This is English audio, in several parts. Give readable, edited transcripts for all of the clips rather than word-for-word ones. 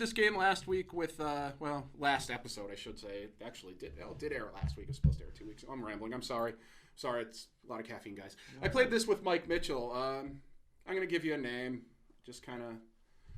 this game last week with, last episode, I should say. It actually did air last week. It was supposed to air 2 weeks ago. I'm rambling. I'm sorry. Sorry, it's a lot of caffeine, guys. I played this with Mike Mitchell. I'm going to give you a name, just kind of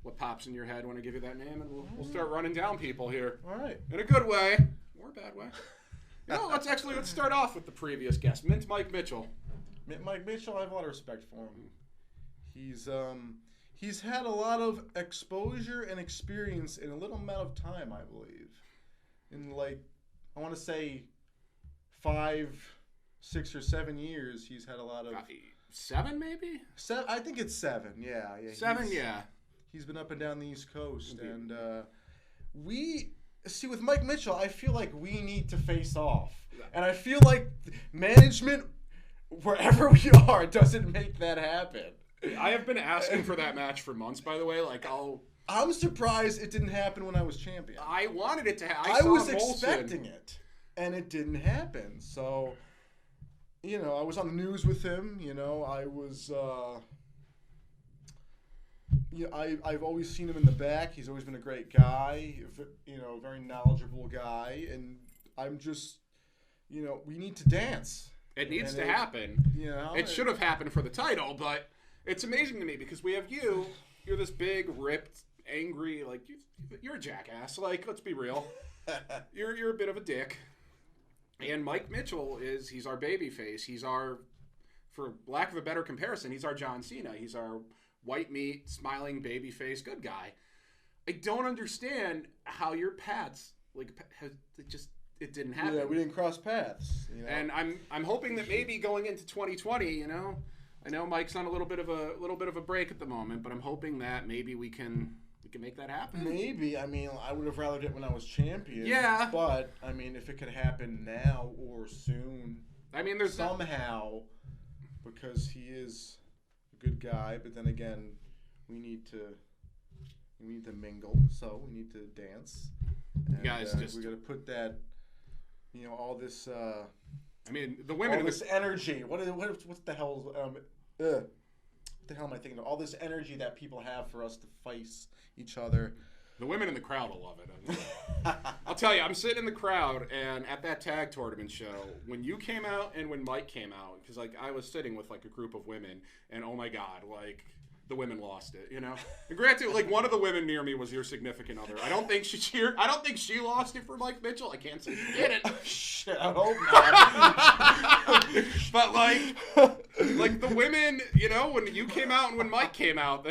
what pops in your head when I give you that name, and we'll start running down people here. All right. In a good way or a bad way. Let's start off with the previous guest, Mint Mike Mitchell. Mike Mitchell, I have a lot of respect for him. He's had a lot of exposure and experience in a little amount of time, I believe. In I want to say 5, 6, or 7 years, he's had a lot of 7 maybe. I think it's 7. Yeah. 7, yeah. He's been up and down the East Coast, and we see with Mike Mitchell. I feel like we need to face off, and I feel like management, wherever we are, doesn't make that happen. I have been asking for that match for months, by the way. I'm surprised it didn't happen when I was champion. I wanted it to happen. I was expecting it, and it didn't happen. So, I was on the news with him. I was. I've always seen him in the back. He's always been a great guy. Very knowledgeable guy, and I'm just. We need to dance. It needs to happen. It should have happened for the title, but. It's amazing to me because we have you. You're this big, ripped, angry, you're a jackass. Let's be real. You're a bit of a dick. And Mike Mitchell he's our baby face. He's our, for lack of a better comparison, he's our John Cena. He's our white meat, smiling, baby face, good guy. I don't understand how your paths, it didn't happen. Yeah, we didn't cross paths. And I'm hoping that maybe going into 2020, I know Mike's on a little bit of a break at the moment, but I'm hoping that maybe we can make that happen. Maybe. I would have rathered it when I was champion. Yeah. But if it could happen now or soon. There's somehow, because he is a good guy, but then again, we need to mingle, so we need to dance. And, guys, we got to put that, all this. The women. All this energy. What the hell? What the hell am I thinking of? All this energy that people have for us to face each other. The women in the crowd will love it. I'll tell you, I'm sitting in the crowd, and at that tag tournament show, when you came out and when Mike came out, because I was sitting with a group of women, and oh my God, the women lost it, And granted, one of the women near me was your significant other. I don't think she cheered. I don't think she lost it for Mike Mitchell. I can't say she did it. Shit, I hope not. But the women, when you came out and when Mike came out,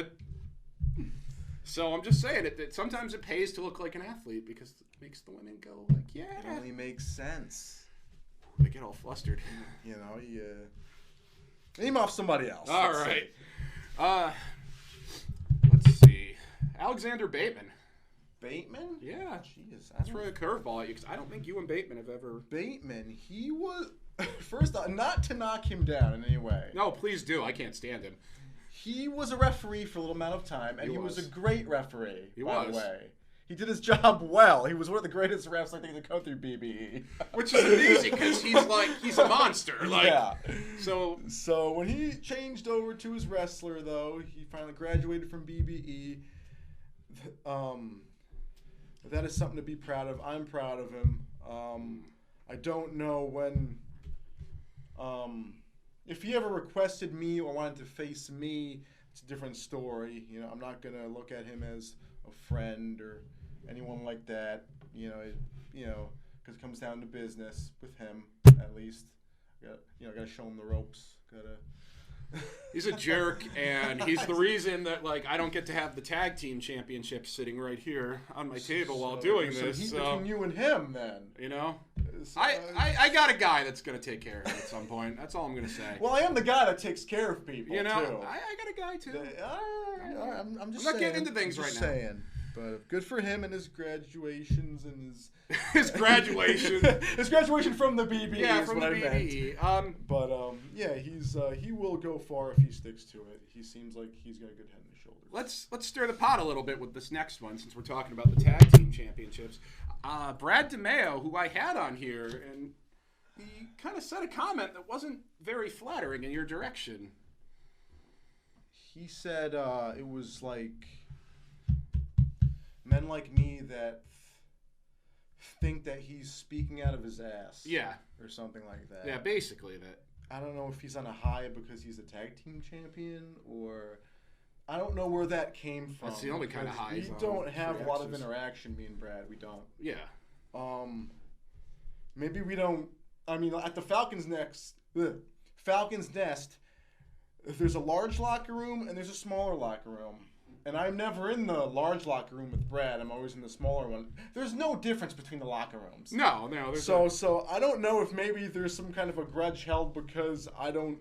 so I'm just saying it. Sometimes it pays to look like an athlete because it makes the women go yeah. It only makes sense. They get all flustered. Name off somebody else. All right. Let's see. Alexander Bateman. Bateman? Yeah. Jeez. That's really a curveball at you because I don't think you and Bateman have ever. Bateman, he was. First off, not to knock him down in any way. No, please do. I can't stand him. He was a referee for a little amount of time, and he was a great referee, by the way. He did his job well. He was one of the greatest refs, I think, to come through BBE. Which is amazing, because he's a monster. Yeah. So when he changed over to his wrestler, though, he finally graduated from BBE. That is something to be proud of. I'm proud of him. I don't know when... if he ever requested me or wanted to face me, it's a different story. I'm not going to look at him as a friend or anyone like that. Because it comes down to business with him, at least. Got to show him the ropes. He's a jerk, and he's the reason that I don't get to have the tag team championship sitting right here on my table while doing this. He's between you and him, then. I got a guy that's going to take care of it at some point. That's all I'm going to say. Well, I am the guy that takes care of people, too. I got a guy, too. I'm just I'm not getting into things right now. But good for him and his graduations and his... his graduation. His graduation from the BBE yeah, is from what the BBE. I meant. He will go far if he sticks to it. He seems like he's got a good head on his shoulders. Let's stir the pot a little bit with this next one, since we're talking about the tag team championships. Brad DeMeo, who I had on here, and he kind of said a comment that wasn't very flattering in your direction. He said it was men like me that think that he's speaking out of his ass. Yeah. Or something like that. Yeah, basically that. I don't know if he's on a high because he's a tag team champion, or I don't know where that came from. That's the only kind of high. We don't have a lot of interaction, me and Brad. We don't. Yeah. Maybe we don't. I mean, at the Falcons' Nest, there's a large locker room and there's a smaller locker room. And I'm never in the large locker room with Brad. I'm always in the smaller one. There's no difference between the locker rooms. No. So I don't know if maybe there's some kind of a grudge held because I don't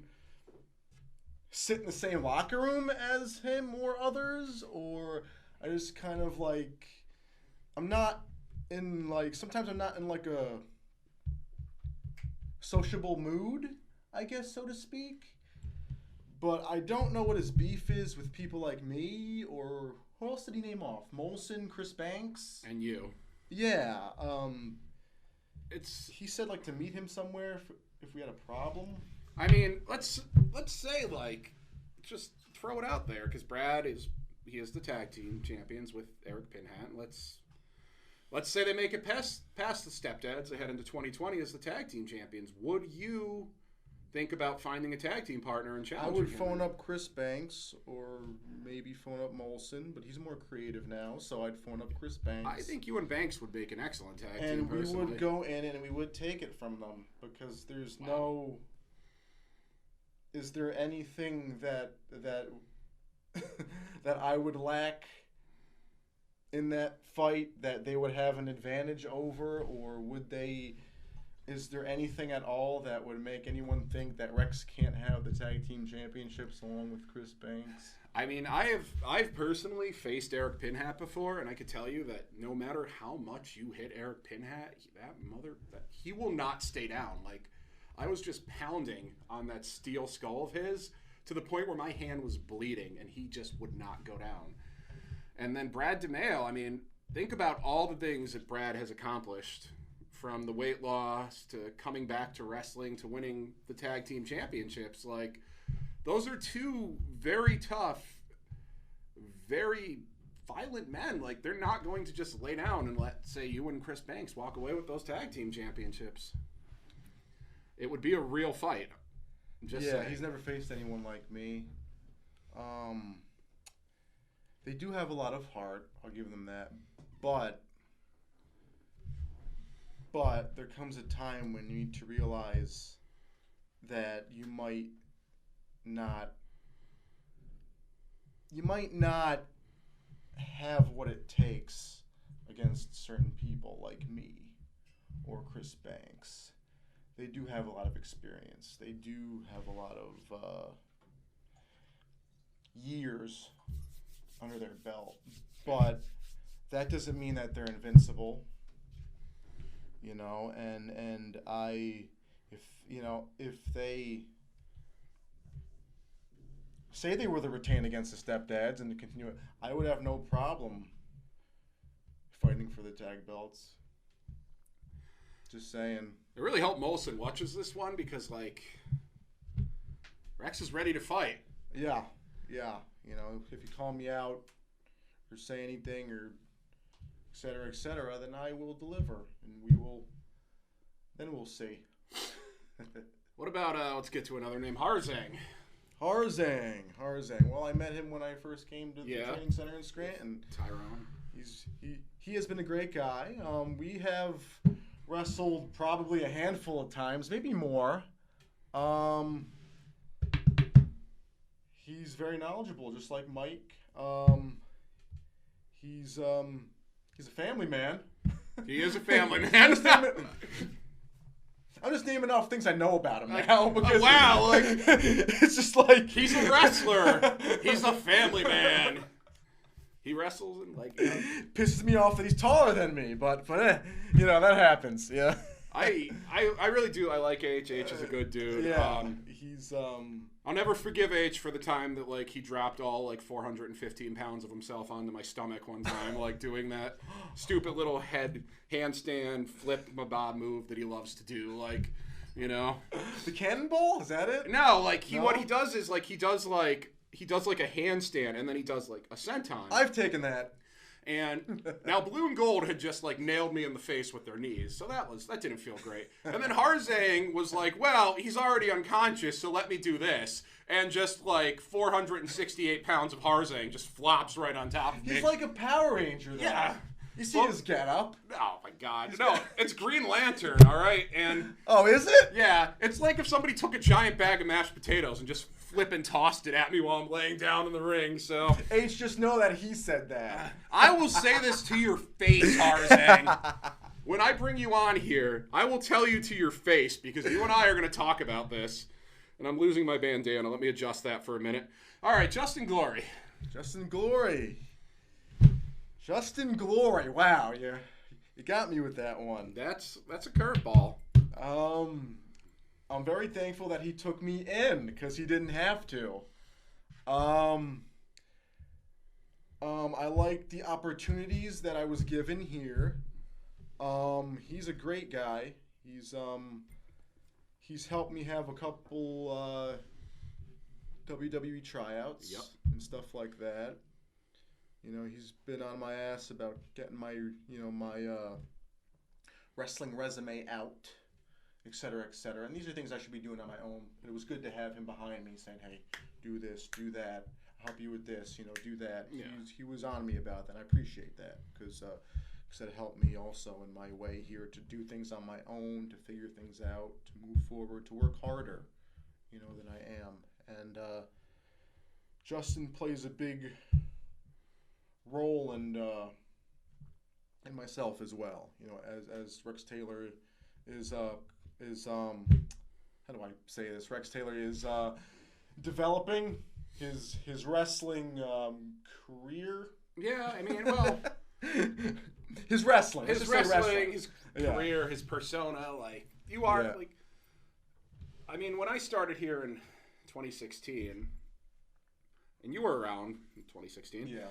sit in the same locker room as him or others, or I just kind of like sometimes I'm not in like a sociable mood, I guess, so to speak. But I don't know what his beef is with people like me, or who else did he name off? Molson, Chris Banks, and you. Yeah. It's he said like to meet him somewhere if we had a problem. I mean, let's say like just throw it out there because Brad is the tag team champions with Eric Pinhat. Let's say they make it past the Stepdads. They head into 2020 as the tag team champions. Would you think about finding a tag team partner and challenging him? I would phone up Chris Banks or maybe phone up Molson, but he's more creative now, so I'd phone up Chris Banks. I think you and Banks would make an excellent tag team. And we personally. would go in and we would take it from them because there's no. Is there anything that that I would lack in that fight that they would have an advantage over, or would they? Is there anything at all that would make anyone think that Rex can't have the tag team championships along with Chris Banks? I mean, I've personally faced Eric Pinhat before, and I could tell you that no matter how much you hit Eric Pinhat, he will not stay down. Like, I was just pounding on that steel skull of his to the point where my hand was bleeding, and he just would not go down. And then Brad DeMeo, I mean, think about all the things that Brad has accomplished. From the weight loss to coming back to wrestling to winning the tag team championships. Like, those are two very tough, very violent men. Like, they're not going to just lay down and let, say, you and Chris Banks walk away with those tag team championships. It would be a real fight. Saying. He's never faced anyone like me. They do have a lot of heart. I'll give them that. But there comes a time when you need to realize that you might not have what it takes against certain people like me or Chris Banks. They do have a lot of experience. They do have a lot of years under their belt. But that doesn't mean that they're invincible. You know, and if they say they were to retain against the Stepdads and to continue it, I would have no problem fighting for the tag belts. Just saying. It really helped Molson watches this one because, like, Rex is ready to fight. Yeah. You know, if you call me out or say anything or et cetera, then I will deliver, and we'll see. What about, let's get to another name, Harzang. Harzang. Well, I met him when I first came to the training center in Scranton. Tyrone. He has been a great guy. We have wrestled probably a handful of times, maybe more. He's very knowledgeable, just like Mike. He's a family man. He is a family man. I'm just naming off things I know about him now. Because like it's just like he's a wrestler. He's a family man. He wrestles and pisses me off that he's taller than me, but you know, that happens. Yeah. I really do. I like H. H is a good dude. Yeah. I'll never forgive H for the time that he dropped all 415 pounds of himself onto my stomach one time, doing that stupid little head handstand flip mabob move that he loves to do, you know. The cannonball? Is that it? No, what he does is he does a handstand and then he does a senton. I've taken that. And now Blue and Gold had just like nailed me in the face with their knees, so that didn't feel great. And then Harzang was like, well, he's already unconscious, so let me do this. And just like 468 pounds of Harzang just flops right on top of me. He's like a Power Ranger, though. Yeah. You see his getup? Oh my God! No, it's Green Lantern, all right. And is it? yeah, it's like if somebody took a giant bag of mashed potatoes and just flipping tossed it at me while I'm laying down in the ring. So H, just know that he said that. I will say this to your face, Harzang. When I bring you on here, I will tell you to your face because you and I are going to talk about this. And I'm losing my bandana. Let me adjust that for a minute. All right, Justin Glory. Justin Glory. Justin Glory. Wow, you got me with that one. That's a curveball. I'm very thankful that he took me in because he didn't have to. I like the opportunities that I was given here. He's a great guy. He's helped me have a couple WWE tryouts and stuff like that. You know, he's been on my ass about getting my wrestling resume out, et cetera, et cetera. And these are things I should be doing on my own. But it was good to have him behind me saying, hey, do this, do that. I'll help you with this, do that. Yeah. He was on me about that. I appreciate that because it helped me also in my way here to do things on my own, to figure things out, to move forward, to work harder, than I am. And Justin plays a big role in myself as well. As Rex Taylor is how do I say this? Rex Taylor is developing his wrestling career. Yeah, I mean, well, his wrestling, his career, his persona. Like you are, like, I mean, when I started here in 2016, and you were around in 2016. Yeah.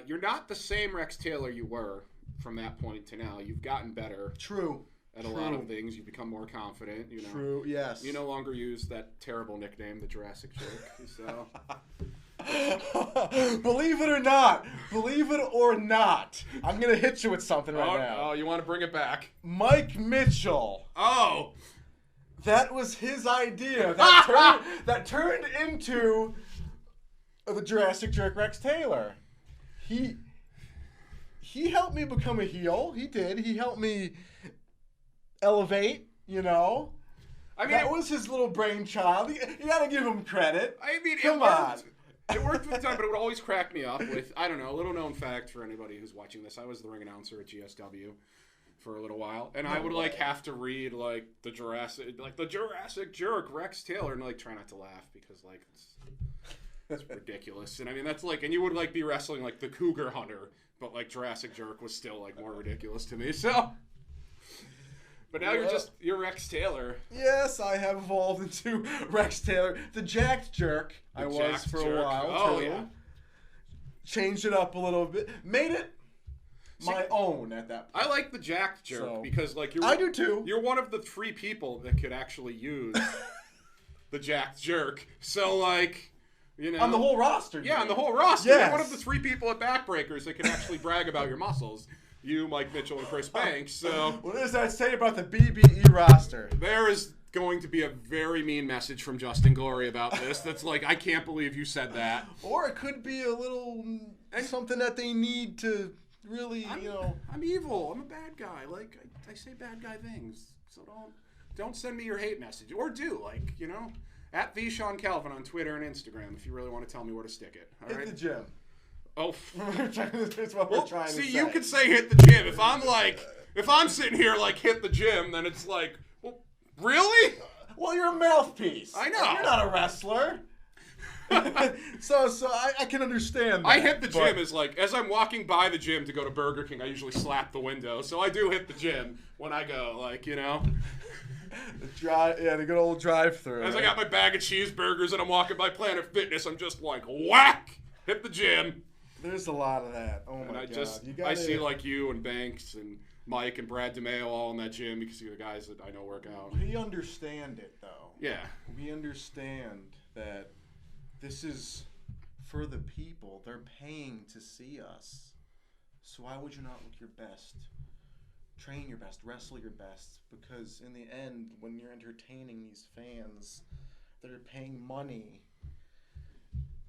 You're not the same Rex Taylor you were from that point to now. You've gotten better. True. At a lot of things. You've become more confident, True, yes. You no longer use that terrible nickname, the Jurassic Jerk. So Believe it or not, I'm going to hit you with something now. Oh, you want to bring it back? Mike Mitchell. Oh. That was his idea. That turned into the Jurassic Jerk Rex Taylor. He helped me become a heel. He did. He helped me elevate, I mean, that was his little brainchild. You got to give him credit. I mean, come on. It worked with the time, but it would always crack me up with, I don't know, a little known fact for anybody who's watching this. I was the ring announcer at GSW for a little while, and I would have to read the Jurassic Jerk Rex Taylor and try not to laugh because it's ridiculous. And I mean that's and you would be wrestling the Cougar Hunter, but Jurassic Jerk was still more ridiculous to me. So but now you're Rex Taylor. Yes, I have evolved into Rex Taylor. The Jacked Jerk I was for a while too. Yeah. Changed it up a little bit. Made it my own at that point. I like the Jacked Jerk because I do too. You're one of the 3 people that could actually use the Jacked Jerk. So on the whole roster. Yeah, on the whole roster. Yes. You're one of the 3 people at Backbreakers that can actually brag about your muscles. You, Mike Mitchell, and Chris Banks. So what does that say about the BBE roster? There is going to be a very mean message from Justin Glory about this. That's I can't believe you said that. Or it could be a little something that they need to really, I'm evil. I'm a bad guy. I say bad guy things. So don't send me your hate message. Or do, at Shawn Calvin on Twitter and Instagram if you really want to tell me where to stick it. All right? Hit the gym. Oh, that's what we're trying to say. See, you could say hit the gym. If I'm sitting here hit the gym, then it's well, really? Well, you're a mouthpiece. I know. You're not a wrestler. so I can understand that. I hit the gym as I'm walking by the gym to go to Burger King, I usually slap the window. So I do hit the gym when I go, the good old drive-through. As I got my bag of cheeseburgers and I'm walking by Planet Fitness, I'm just whack, hit the gym. There's a lot of that. Oh my God. I see you and Banks and Mike and Brad DeMeo all in that gym because you're the guys that I know work out. We understand it though. Yeah. We understand that this is for the people. They're paying to see us. So why would you not look your best? Train your best, wrestle your best, because in the end, when you're entertaining these fans that are paying money,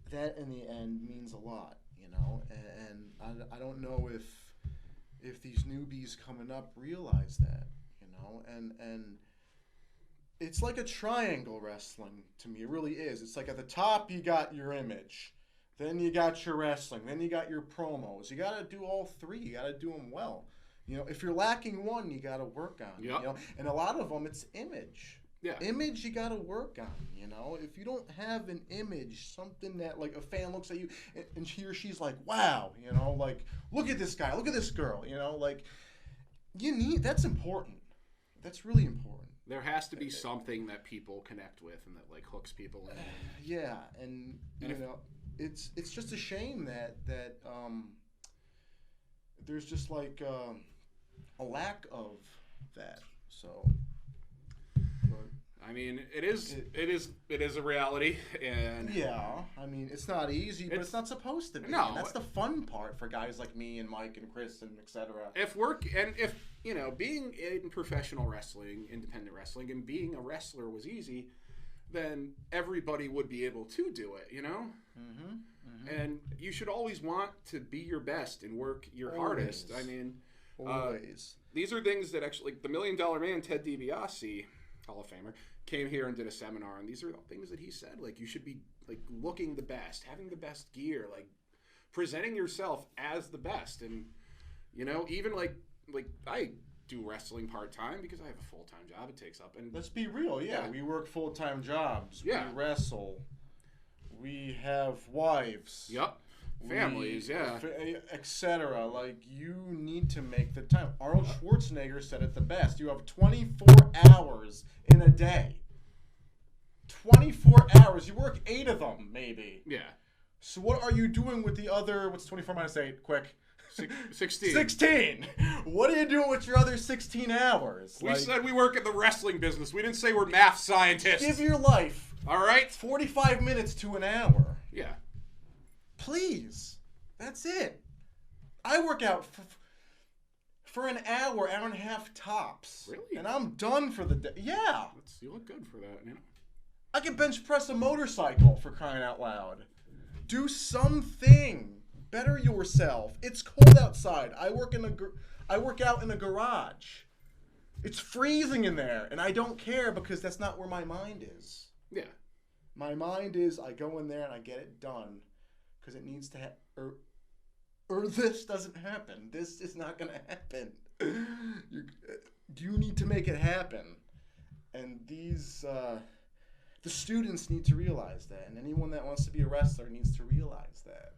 that in the end means a lot, you know. And I don't know if these newbies coming up realize that, you know. And it's like a triangle wrestling to me. It really is. It's like at the top you got your image, then you got your wrestling, then you got your promos. You got to do all three. You got to do them well. You know, if you're lacking one, you got to work on. Yep. You know, and a lot of them, it's image. Yeah. Image you got to work on. You know, if you don't have an image, something that like a fan looks at you and he or she's like, wow, you know, like look at this guy, look at this girl. You know, like that's important. That's really important. There has to be something that people connect with and that like hooks people in. Yeah, and you know, it's just a shame that there's just like a lack of that. So, but, I mean, it is a reality, and yeah, I mean, it's not easy, but it's not supposed to be. No, and that's the fun part for guys like me and Mike and Chris and etc. If you know, being in professional wrestling, independent wrestling, and being a wrestler was easy, then everybody would be able to do it, you know? Mm-hmm. Mm-hmm. And you should always want to be your best and work your hardest. I mean, always. These are things that actually, like the $1 Million Man, Ted DiBiase, Hall of Famer, came here and did a seminar, and these are the things that he said. Like, you should be, like, looking the best, having the best gear, like, presenting yourself as the best. And, you know, even, like I do wrestling part-time because I have a full-time job it takes up. And let's be real, yeah. We work full-time jobs. Yeah. We wrestle. We have wives. Yep. Families, etc. Like, you need to make the time. Arnold Schwarzenegger said it the best. You have 24 hours in a day. 24 hours. You work 8 of them, maybe. Yeah. So what are you doing with the other, what's 24 minus 8? Quick. 16. 16. What are you doing with your other 16 hours? We said we work in the wrestling business. We didn't say we're math scientists. Give your life. All right? 45 minutes to an hour. Yeah. Please. That's it. I work out for an hour and a half tops. Really? And I'm done for the day. Yeah. You look good for that, you know? I can bench press a motorcycle, for crying out loud. Do something. Better yourself. It's cold outside. I work out in a garage. It's freezing in there, and I don't care because that's not where my mind is. Yeah. My mind is I go in there and I get it done because it needs to or this doesn't happen. This is not going to happen. You need to make it happen. And these the students need to realize that, and anyone that wants to be a wrestler needs to realize that.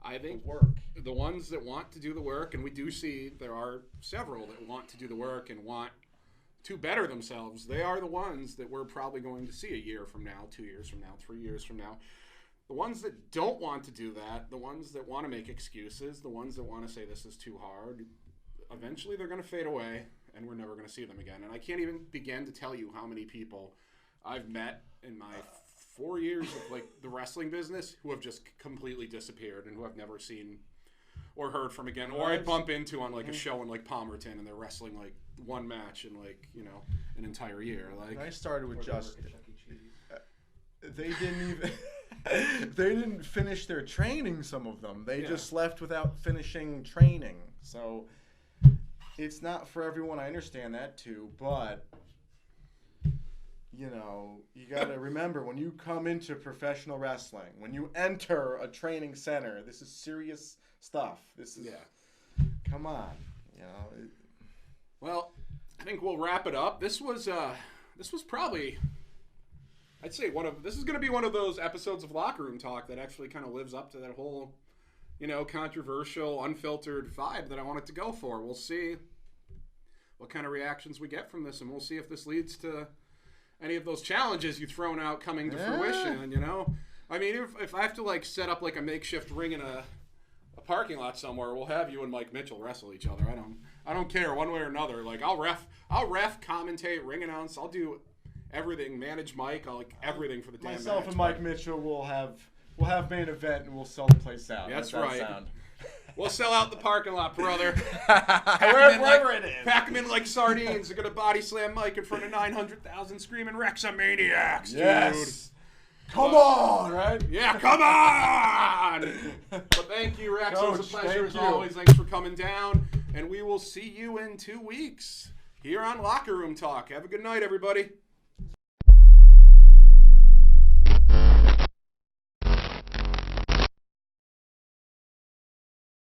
I think work. The ones that want to do the work, and we do see there are several that want to do the work and want to better themselves, they are the ones that we're probably going to see a year from now, 2 years from now, 3 years from now. The ones that don't want to do that, the ones that want to make excuses, the ones that want to say this is too hard, eventually they're going to fade away, and we're never going to see them again. And I can't even begin to tell you how many people I've met in my 4 years of like the wrestling business who have just completely disappeared and who I've never seen or heard from again, or I bump into on like a show in like Palmerton and they're wrestling like one match in like, you know, an entire year. Like, when I started with Justin, they didn't even they didn't finish their training. Some of them they just left without finishing training. So it's not for everyone. I understand that too, but. You know, you got to remember when you come into professional wrestling, when you enter a training center, this is serious stuff. This is, come on, you know. Well, I think we'll wrap it up. This was probably, I'd say this is going to be one of those episodes of Locker Room Talk that actually kind of lives up to that whole, you know, controversial, unfiltered vibe that I want it to go for. We'll see what kind of reactions we get from this, and we'll see if this leads to any of those challenges you've thrown out coming to fruition, you know? I mean, if I have to, like, set up, like, a makeshift ring in a parking lot somewhere, we'll have you and Mike Mitchell wrestle each other. I don't care one way or another. Like, I'll ref, commentate, ring announce. I'll do everything, manage Mike. I'll, like, everything for the damn Myself match, and Mike Mitchell will have main event, and we'll sell the place out. That's How's right. That sound? We'll sell out the parking lot, brother. Wherever it is. Pack them in like sardines. They're going to body slam Mike in front of 900,000 screaming Wrexamaniacs, dude. Come on, right? Yeah, come on! But thank you, Rex. Coach, it was a pleasure as always. Thanks for coming down. And we will see you in 2 weeks here on Locker Room Talk. Have a good night, everybody.